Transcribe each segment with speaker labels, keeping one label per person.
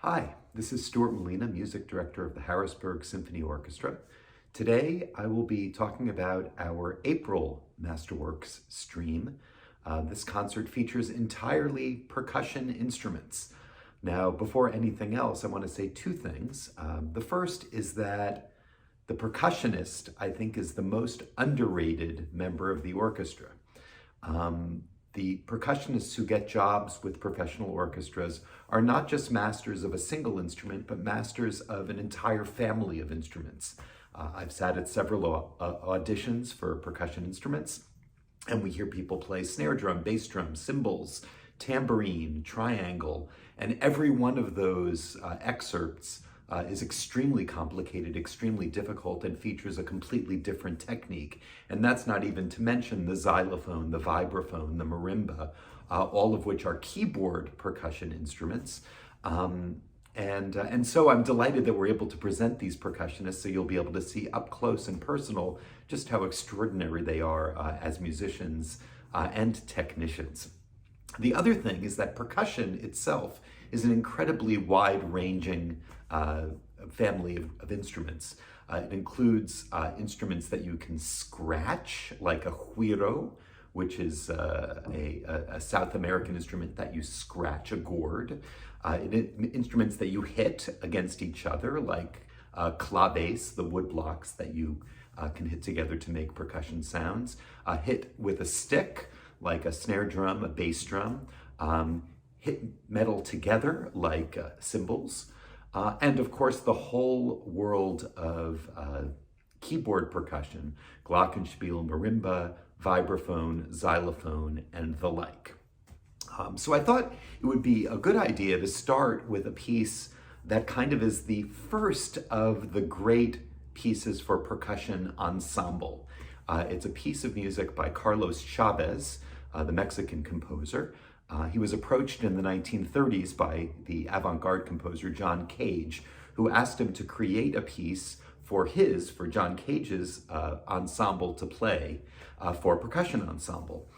Speaker 1: Hi, this is Stuart Molina, Music Director of the Harrisburg Symphony Orchestra. Today I will be talking about our April Masterworks stream. This concert features entirely percussion instruments. Now, before anything else, I want to say two things. The first is that the percussionist, I think, is the most underrated member of the orchestra. The percussionists who get jobs with professional orchestras are not just masters of a single instrument, but masters of an entire family of instruments. I've sat at several auditions for percussion instruments, and we hear people play snare drum, bass drum, cymbals, tambourine, triangle, and every one of those excerpts is extremely complicated, extremely difficult, and features a completely different technique. And that's not even to mention the xylophone, the vibraphone, the marimba, all of which are keyboard percussion instruments. And so I'm delighted that we're able to present these percussionists so you'll be able to see up close and personal just how extraordinary they are as musicians and technicians. The other thing is that percussion itself is an incredibly wide-ranging family of instruments. It includes instruments that you can scratch, like a güiro, which is a South American instrument that you scratch a gourd. Instruments that you hit against each other, like claves, the wood blocks that you can hit together to make percussion sounds. Hit with a stick, like a snare drum, a bass drum. Hit metal together, like cymbals. And of course, the whole world of keyboard percussion, glockenspiel, marimba, vibraphone, xylophone, and the like. So I thought it would be a good idea to start with a piece that kind of is the first of the great pieces for percussion ensemble. It's a piece of music by Carlos Chavez, the Mexican composer. He was approached in the 1930s by the avant-garde composer John Cage, who asked him to create a piece for John Cage's ensemble to play for percussion ensemble.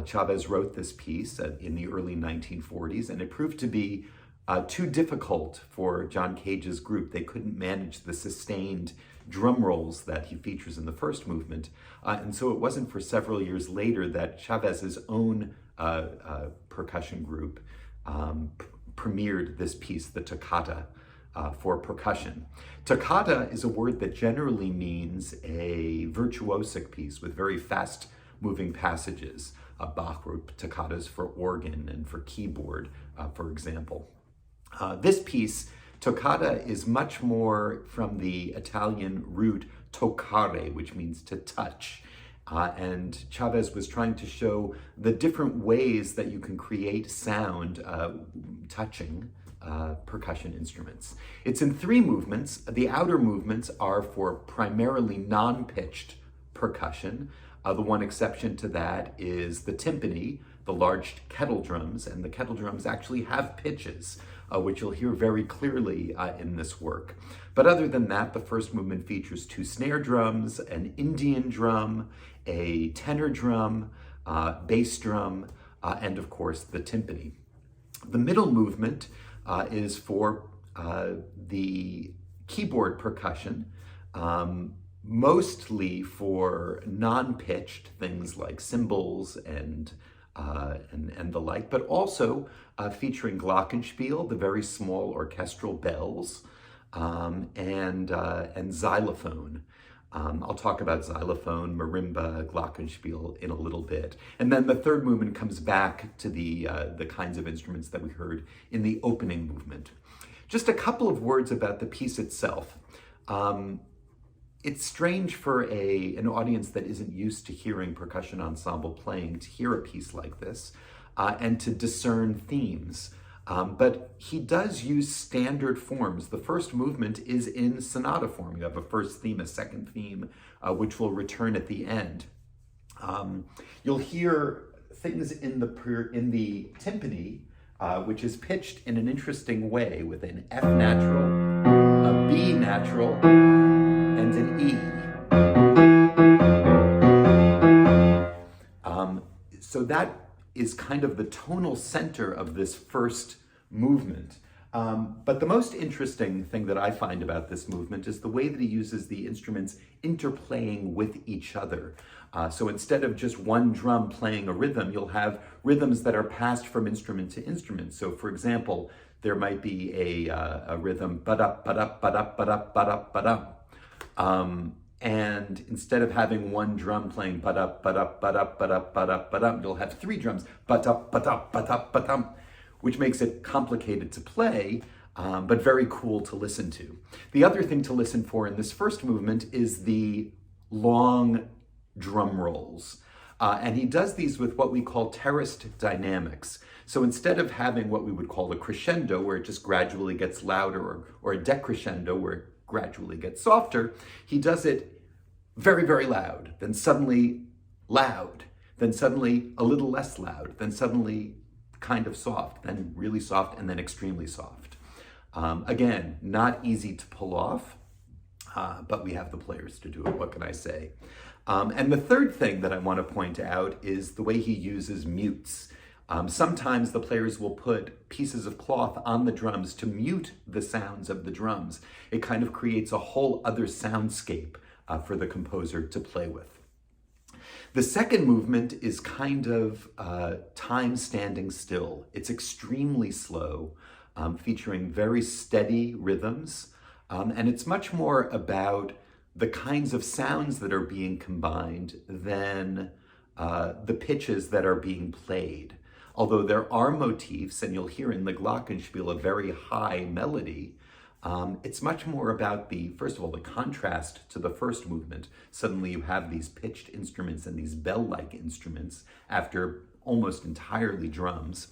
Speaker 1: Chavez wrote this piece in the early 1940s, and it proved to be too difficult for John Cage's group. They couldn't manage the sustained drum rolls that he features in the first movement. And so it wasn't for several years later that Chavez's own percussion group premiered this piece, the toccata, for percussion. Toccata is a word that generally means a virtuosic piece with very fast moving passages. Bach wrote toccatas for organ and for keyboard, for example. This piece, toccata, is much more from the Italian root toccare, which means to touch. And Chavez was trying to show the different ways that you can create sound touching percussion instruments. It's in three movements. The outer movements are for primarily non-pitched percussion. The one exception to that is the timpani, the large kettle drums, and the kettle drums actually have pitches, which you'll hear very clearly in this work. But other than that, the first movement features two snare drums, an Indian drum, a tenor drum, bass drum, and of course the timpani. The middle movement is for the keyboard percussion, mostly for non-pitched things like cymbals and the like, but also featuring glockenspiel, the very small orchestral bells, and xylophone. I'll talk about xylophone, marimba, glockenspiel in a little bit. And then the third movement comes back to the kinds of instruments that we heard in the opening movement. Just a couple of words about the piece itself. It's strange for an audience that isn't used to hearing percussion ensemble playing to hear a piece like this and to discern themes. But he does use standard forms. The first movement is in sonata form. You have a first theme, a second theme, which will return at the end. You'll hear things in the timpani, which is pitched in an interesting way with an F natural, a B natural, and an E. So that is kind of the tonal center of this first movement. But the most interesting thing that I find about this movement is the way that he uses the instruments interplaying with each other. So instead of just one drum playing a rhythm, you'll have rhythms that are passed from instrument to instrument. So for example, there might be a rhythm, ba-da, ba-da, ba-da, ba-da, ba-da, ba-da. And instead of having one drum playing ba-da, ba-da, ba-da, ba-da, ba-da, ba-da, you'll have three drums, ba-da, ba-da, ba-da, ba-da, which makes it complicated to play, but very cool to listen to. The other thing to listen for in this first movement is the long drum rolls. And he does these with what we call terraced dynamics. So instead of having what we would call a crescendo, where it just gradually gets louder, or a decrescendo, where it gradually gets softer, he does it very, very loud, then suddenly loud, then suddenly a little less loud, then suddenly kind of soft, then really soft, and then extremely soft. Again, not easy to pull off, but we have the players to do it. What can I say? And the third thing that I want to point out is the way he uses mutes. Sometimes the players will put pieces of cloth on the drums to mute the sounds of the drums. It kind of creates a whole other soundscape for the composer to play with. The second movement is kind of time standing still. It's extremely slow, featuring very steady rhythms, and it's much more about the kinds of sounds that are being combined than the pitches that are being played. Although there are motifs, and you'll hear in the glockenspiel a very high melody, it's much more about first of all, the contrast to the first movement. Suddenly you have these pitched instruments and these bell-like instruments after almost entirely drums.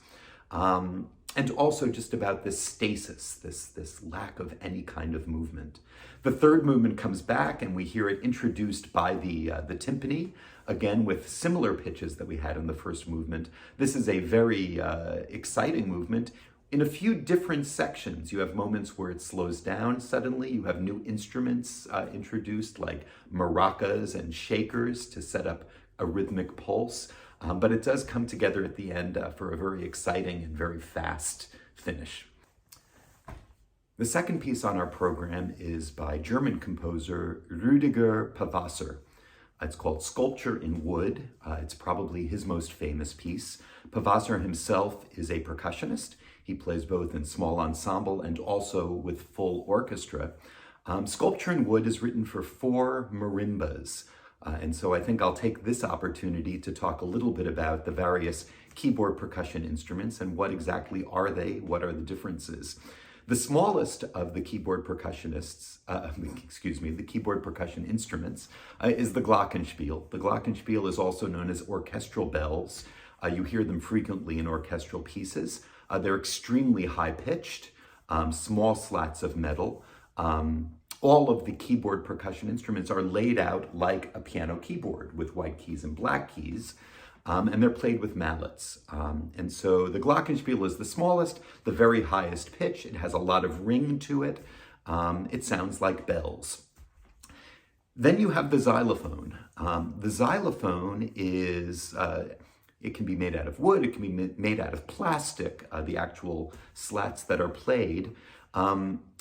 Speaker 1: And also just about this stasis, this lack of any kind of movement. The third movement comes back and we hear it introduced by the timpani, again with similar pitches that we had in the first movement. This is a very exciting movement. In a few different sections, you have moments where it slows down suddenly. You have new instruments introduced like maracas and shakers to set up a rhythmic pulse. But it does come together at the end for a very exciting and very fast finish. The second piece on our program is by German composer Rüdiger Pavasser. It's called Sculpture in Wood. It's probably his most famous piece. Pavasser himself is a percussionist. He plays both in small ensemble and also with full orchestra. Sculpture in Wood is written for 4 marimbas. And so I think I'll take this opportunity to talk a little bit about the various keyboard percussion instruments and what exactly are they, what are the differences. The smallest of the keyboard percussionists, the keyboard percussion instruments is the glockenspiel. The glockenspiel is also known as orchestral bells. You hear them frequently in orchestral pieces. They're extremely high-pitched, small slats of metal. All of the keyboard percussion instruments are laid out like a piano keyboard with white keys and black keys, and they're played with mallets. And so the glockenspiel is the smallest, the very highest pitch. It has a lot of ring to it. It sounds like bells. Then you have the xylophone. The xylophone is, it can be made out of wood, it can be made out of plastic, the actual slats that are played.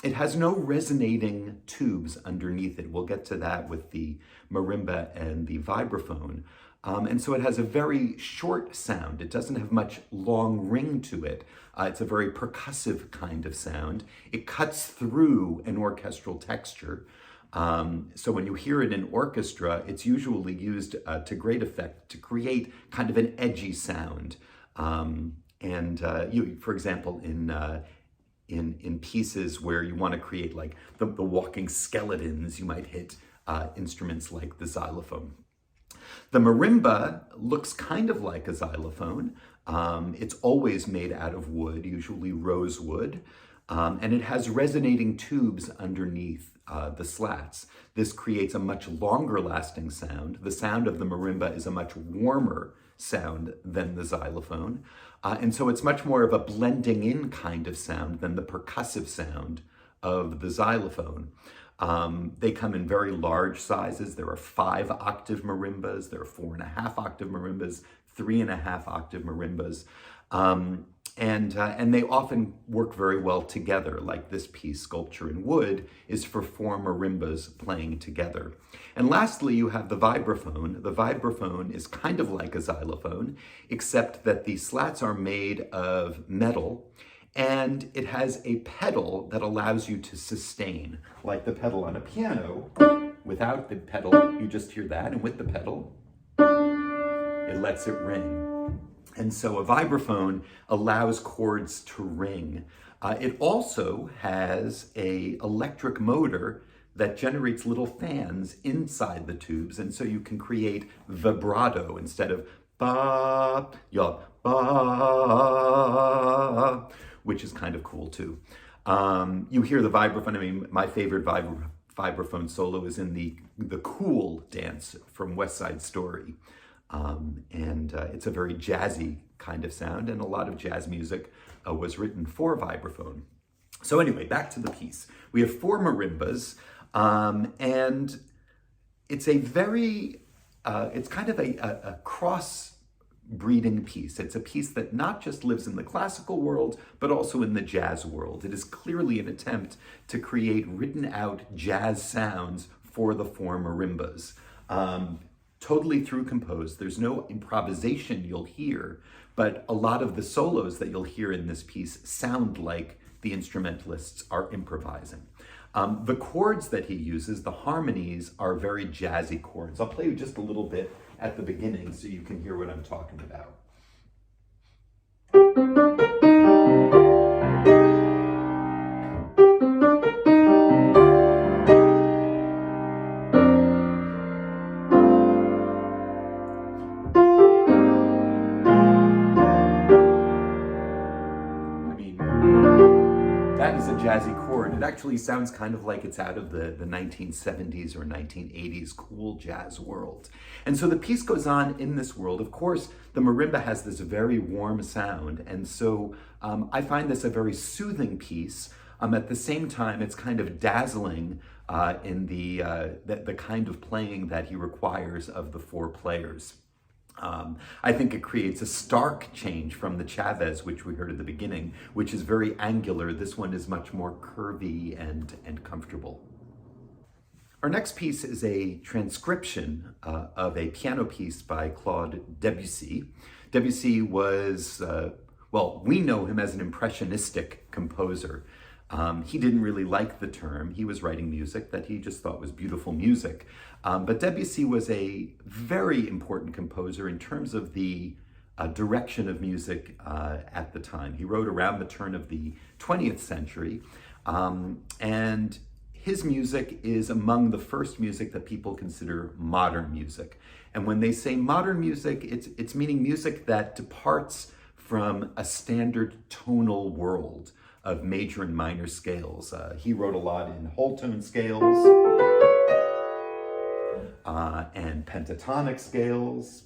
Speaker 1: It has no resonating tubes underneath it. We'll get to that with the marimba and the vibraphone. And so it has a very short sound. It doesn't have much long ring to it. It's a very percussive kind of sound. It cuts through an orchestral texture. So when you hear it in orchestra, it's usually used to great effect to create kind of an edgy sound. For example, in pieces where you want to create like the walking skeletons, you might hit instruments like the xylophone. The marimba looks kind of like a xylophone. It's always made out of wood, usually rosewood, and it has resonating tubes underneath the slats. This creates a much longer lasting sound. The sound of the marimba is a much warmer sound than the xylophone. And so it's much more of a blending in kind of sound than the percussive sound of the xylophone. They come in very large sizes. There are 5-octave marimbas, there are 4.5-octave marimbas, 3.5-octave marimbas. And they often work very well together, like this piece, Sculpture in Wood, is for four marimbas playing together. And lastly, you have the vibraphone. The vibraphone is kind of like a xylophone, except that the slats are made of metal, and it has a pedal that allows you to sustain, like the pedal on a piano. Without the pedal, you just hear that, and with the pedal, it lets it ring. And so a vibraphone allows chords to ring. It also has an electric motor that generates little fans inside the tubes, and so you can create vibrato instead of ba, ya, ba, which is kind of cool too. You hear the vibraphone. I mean, my favorite vibraphone solo is in the Cool dance from West Side Story. It's a very jazzy kind of sound, and a lot of jazz music was written for vibraphone. So anyway, back to the piece. We have four marimbas, and it's a very, it's kind of a cross-breeding piece. It's a piece that not just lives in the classical world, but also in the jazz world. It is clearly an attempt to create written-out jazz sounds for the four marimbas. Totally through composed. There's no improvisation you'll hear, but a lot of the solos that you'll hear in this piece sound like the instrumentalists are improvising. The chords that he uses, the harmonies, are very jazzy chords. I'll play you just a little bit at the beginning so you can hear what I'm talking about. That is a jazzy chord. It actually sounds kind of like it's out of the 1970s or 1980s cool jazz world. And so the piece goes on in this world. Of course, the marimba has this very warm sound, and so I find this a very soothing piece. At the same time, it's kind of dazzling in the kind of playing that he requires of the four players. I think it creates a stark change from the Chavez, which we heard at the beginning, which is very angular. This one is much more curvy and comfortable. Our next piece is a transcription of a piano piece by Claude Debussy. Debussy was, well, we know him as an impressionistic composer. He didn't really like the term. He was writing music that he just thought was beautiful music. But Debussy was a very important composer in terms of the direction of music at the time. He wrote around the turn of the 20th century, and his music is among the first music that people consider modern music. And when they say modern music, it's meaning music that departs from a standard tonal world of major and minor scales. He wrote a lot in whole tone scales and pentatonic scales,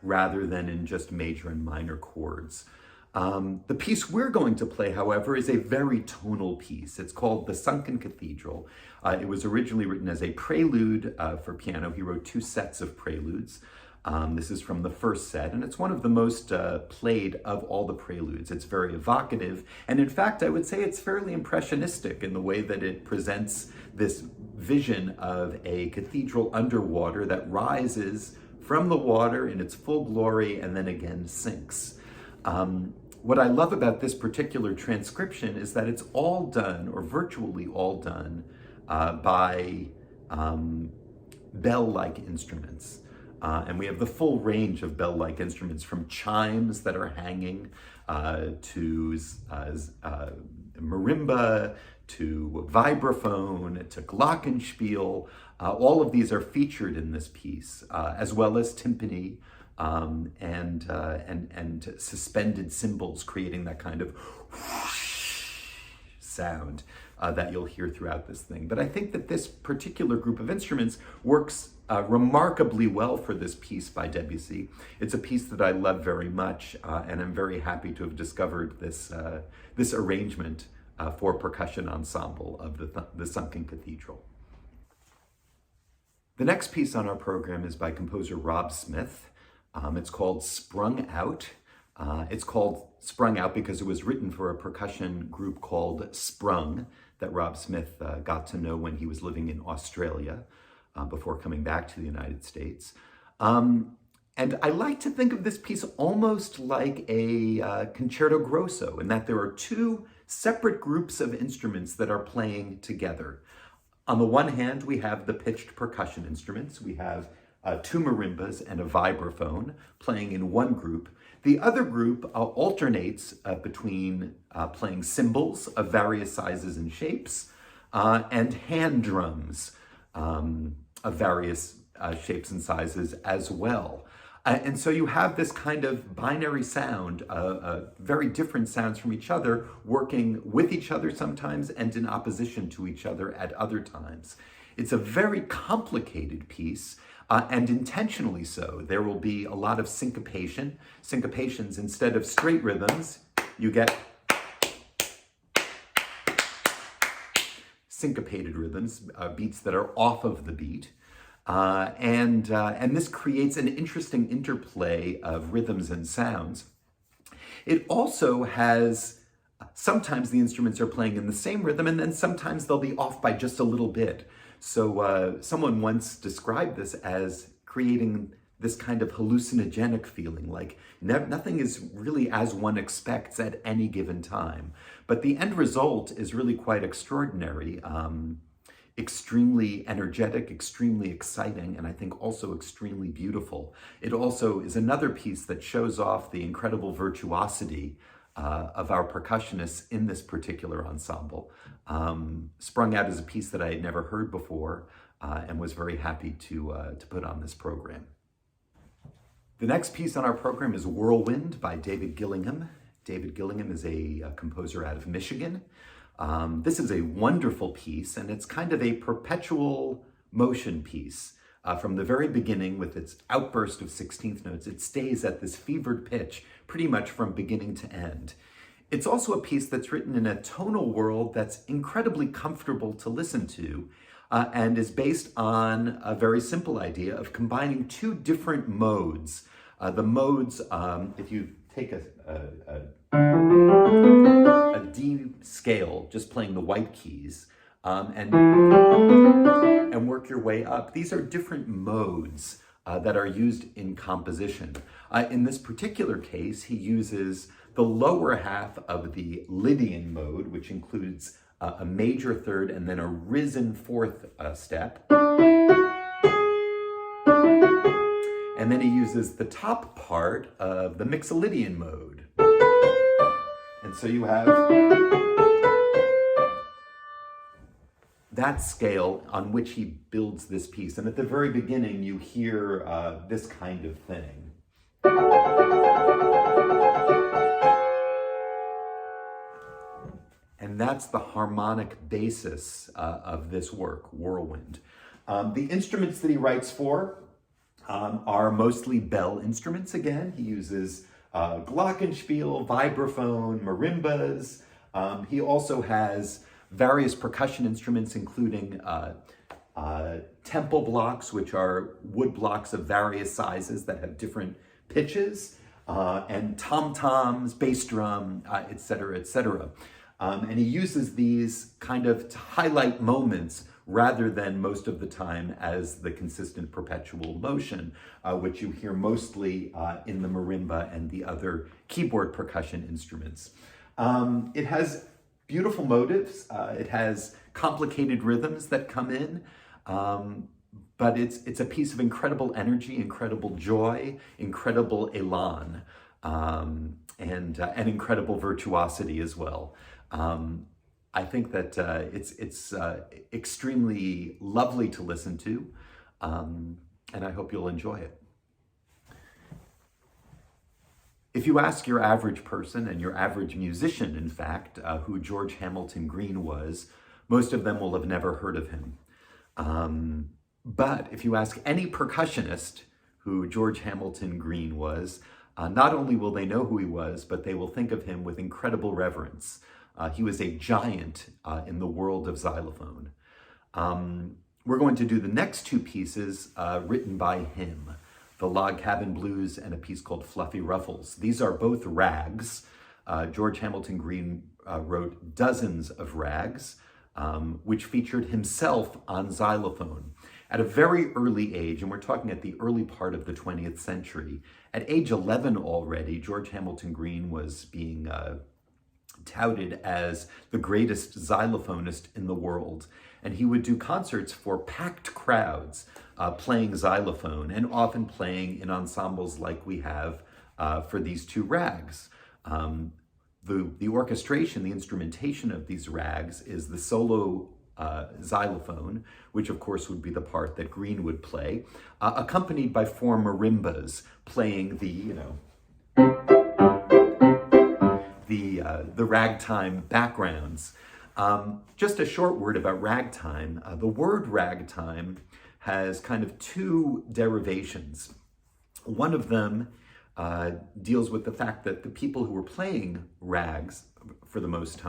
Speaker 1: rather than in just major and minor chords. The piece we're going to play, however, is a very tonal piece. It's called The Sunken Cathedral. It was originally written as a prelude for piano. He wrote two sets of preludes. This is from the first set, and it's one of the most played of all the preludes. It's very evocative, and in fact, I would say it's fairly impressionistic in the way that it presents this vision of a cathedral underwater that rises from the water in its full glory and then again sinks. What I love about this particular transcription is that it's all done, or virtually all done, by bell-like instruments. And we have the full range of bell-like instruments, from chimes that are hanging to marimba, to vibraphone, to glockenspiel. All of these are featured in this piece, as well as timpani and suspended cymbals, creating that kind of sound that you'll hear throughout this thing. But I think that this particular group of instruments works remarkably well for this piece by Debussy. It's a piece that I love very much, and I'm very happy to have discovered this arrangement for percussion ensemble of the Sunken Cathedral. The next piece on our program is by composer Rob Smith. It's called Sprung Out. It's called Sprung Out because it was written for a percussion group called Sprung that Rob Smith got to know when he was living in Australia before coming back to the United States. And I like to think of this piece almost like a concerto grosso, in that there are two separate groups of instruments that are playing together. On the one hand, we have the pitched percussion instruments. We have two marimbas and a vibraphone playing in one group. The other group alternates between playing cymbals of various sizes and shapes and hand drums of various shapes and sizes as well. And so you have this kind of binary sound, very different sounds from each other, working with each other sometimes and in opposition to each other at other times. It's a very complicated piece, and intentionally so. There will be a lot of syncopation. Syncopations, instead of straight rhythms, you get syncopated rhythms, beats that are off of the beat. And this creates an interesting interplay of rhythms and sounds. It also has, sometimes the instruments are playing in the same rhythm, and then sometimes they'll be off by just a little bit. So someone once described this as creating this kind of hallucinogenic feeling, like nothing is really as one expects at any given time. But the end result is really quite extraordinary. Extremely energetic, extremely exciting, and I think also extremely beautiful. It also is another piece that shows off the incredible virtuosity of our percussionists in this particular ensemble. Sprung Out is a piece that I had never heard before and was very happy to put on this program. The next piece on our program is Whirlwind by David Gillingham. David Gillingham is a composer out of Michigan. This is a wonderful piece, and it's kind of a perpetual motion piece. From the very beginning, with its outburst of 16th notes, it stays at this fevered pitch pretty much from beginning to end. It's also a piece that's written in a tonal world that's incredibly comfortable to listen to, and is based on a very simple idea of combining two different modes. The modes, if you take a D scale, just playing the white keys, and work your way up. These are different modes that are used in composition. In this particular case, he uses the lower half of the Lydian mode, which includes a major third and then a risen fourth step. And then he uses the top part of the Mixolydian mode. And so you have that scale on which he builds this piece. And at the very beginning, you hear this kind of thing. And that's the harmonic basis of this work, Whirlwind. The instruments that he writes for are mostly bell instruments again. He uses glockenspiel, vibraphone, marimbas. He also has various percussion instruments, including temple blocks, which are wood blocks of various sizes that have different pitches, and tom-toms, bass drum, et cetera, et cetera. And he uses these kind of to highlight moments rather than most of the time as the consistent perpetual motion, which you hear mostly in the marimba and the other keyboard percussion instruments. It has beautiful motives. It has complicated rhythms that come in, but it's a piece of incredible energy, incredible joy, incredible elan, and incredible virtuosity as well. I think that it's extremely lovely to listen to, and I hope you'll enjoy it. If you ask your average person, and your average musician, in fact, who George Hamilton Green was, most of them will have never heard of him. But if you ask any percussionist who George Hamilton Green was, not only will they know who he was, but they will think of him with incredible reverence. He was a giant in the world of xylophone. We're going to do the next two pieces written by him. the Log Cabin Blues and a piece called Fluffy Ruffles. These are both rags. George Hamilton Green wrote dozens of rags, which featured himself on xylophone. At a very early age, and we're talking at the early part of the 20th century, at age 11 already, George Hamilton Green was being touted as the greatest xylophonist in the world. And he would do concerts for packed crowds playing xylophone, and often playing in ensembles like we have for these two rags. The orchestration, the instrumentation of these rags is the solo xylophone, which of course would be the part that Green would play, accompanied by four marimbas playing the ragtime backgrounds. Just a short word about ragtime. The word ragtime has kind of two derivations. One of them deals with the fact that the people who were playing rags for the most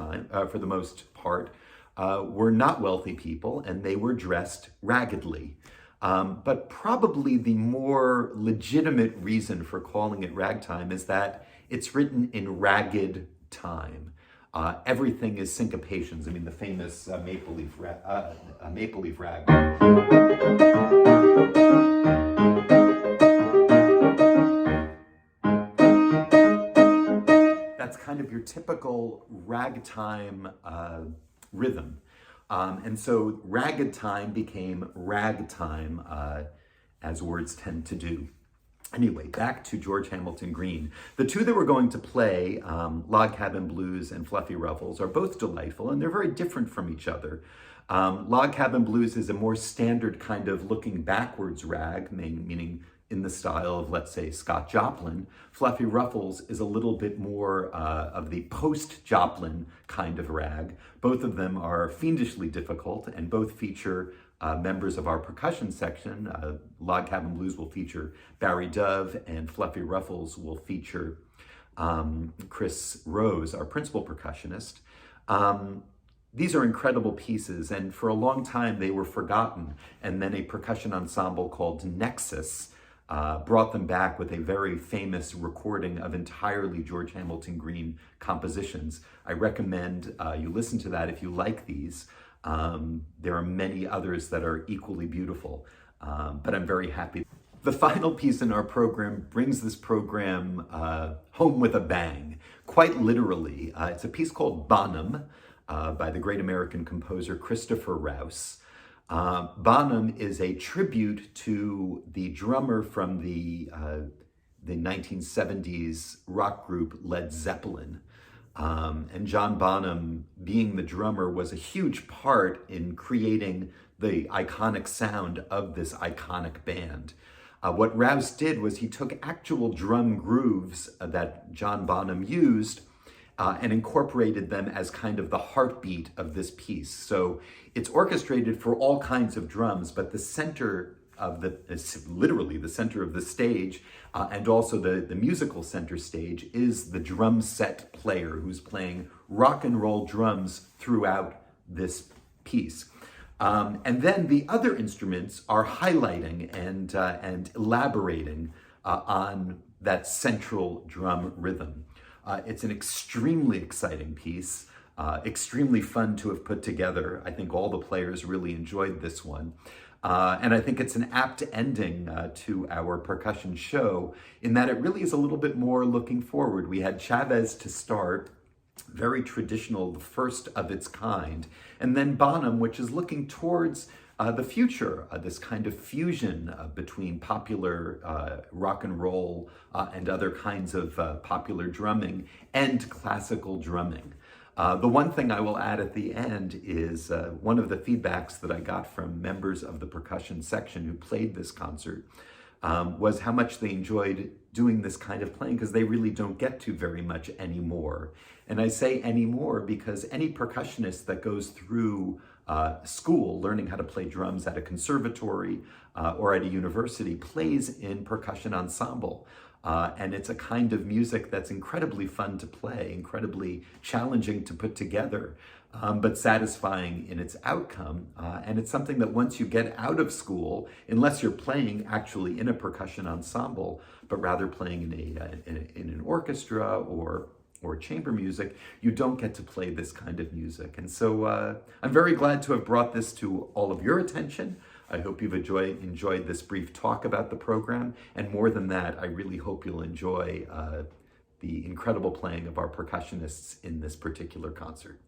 Speaker 1: part were not wealthy people, and they were dressed raggedly. But probably the more legitimate reason for calling it ragtime is that it's written in ragged time. Everything is syncopations. I mean, the famous Maple Leaf rag. That's kind of your typical ragtime rhythm. And so ragged time became ragtime, as words tend to do. Anyway, back to George Hamilton Green. The two that we're going to play, Log Cabin Blues and Fluffy Ruffles, are both delightful, and they're very different from each other. Log Cabin Blues is a more standard kind of looking backwards rag, meaning in the style of, let's say, Scott Joplin. Fluffy Ruffles is a little bit more of the post-Joplin kind of rag. Both of them are fiendishly difficult, and both feature members of our percussion section. Log Cabin Blues will feature Barry Dove, and Fluffy Ruffles will feature Chris Rose, our principal percussionist. These are incredible pieces, and for a long time they were forgotten, and then a percussion ensemble called Nexus brought them back with a very famous recording of entirely George Hamilton Green compositions. I recommend you listen to that if you like these. There are many others that are equally beautiful, but I'm very happy. The final piece in our program brings this program home with a bang, quite literally. It's a piece called Bonham by the great American composer Christopher Rouse. Bonham is a tribute to the drummer from the 1970s rock group Led Zeppelin. And John Bonham, being the drummer, was a huge part in creating the iconic sound of this iconic band. What Rouse did was he took actual drum grooves that John Bonham used and incorporated them as kind of the heartbeat of this piece. So it's orchestrated for all kinds of drums, but the center of literally the center of the stage, and also the musical center stage, is the drum set player who's playing rock and roll drums throughout this piece. And then the other instruments are highlighting and elaborating on that central drum rhythm. It's an extremely exciting piece, extremely fun to have put together. I think all the players really enjoyed this one. And I think it's an apt ending to our percussion show, in that it really is a little bit more looking forward. We had Chavez to start, very traditional, the first of its kind, and then Bonham, which is looking towards the future, this kind of fusion between popular rock and roll and other kinds of popular drumming and classical drumming. The one thing I will add at the end is one of the feedbacks that I got from members of the percussion section who played this concert was how much they enjoyed doing this kind of playing, because they really don't get to very much anymore. And I say anymore because any percussionist that goes through school, learning how to play drums at a conservatory or at a university, plays in percussion ensemble. And it's a kind of music that's incredibly fun to play, incredibly challenging to put together, but satisfying in its outcome. And it's something that once you get out of school, unless you're playing actually in a percussion ensemble, but rather playing in an orchestra or chamber music, you don't get to play this kind of music. And so I'm very glad to have brought this to all of your attention. I hope you've enjoyed this brief talk about the program. And more than that, I really hope you'll enjoy the incredible playing of our percussionists in this particular concert.